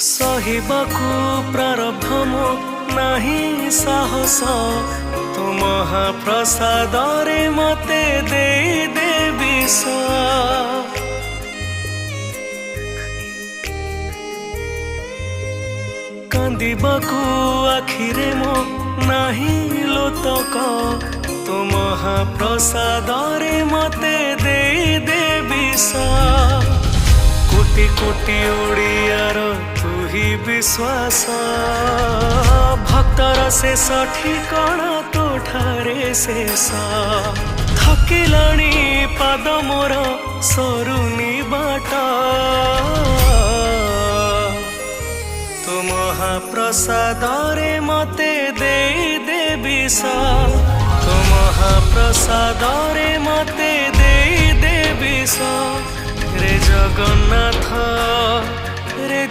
सहिबाकू प्रारब्ध मो नाही साहस तो महाप्रसाद रे मते दे दे विष कांदिबाकू आखिरे मो नाही लोतक तो महाप्रसाद रे मते दे दे विष कोटि कोटि ओडियार तू ही विश्वास भक्तर शेष ठिकाना तो ठारे शेष थकिलाणी पाद मोर सरुनी बाट तो महाप्रसाद रे मते दे दे विष तो महाप्रसाद रे मते दे दे विष रे जगन्नाथ रे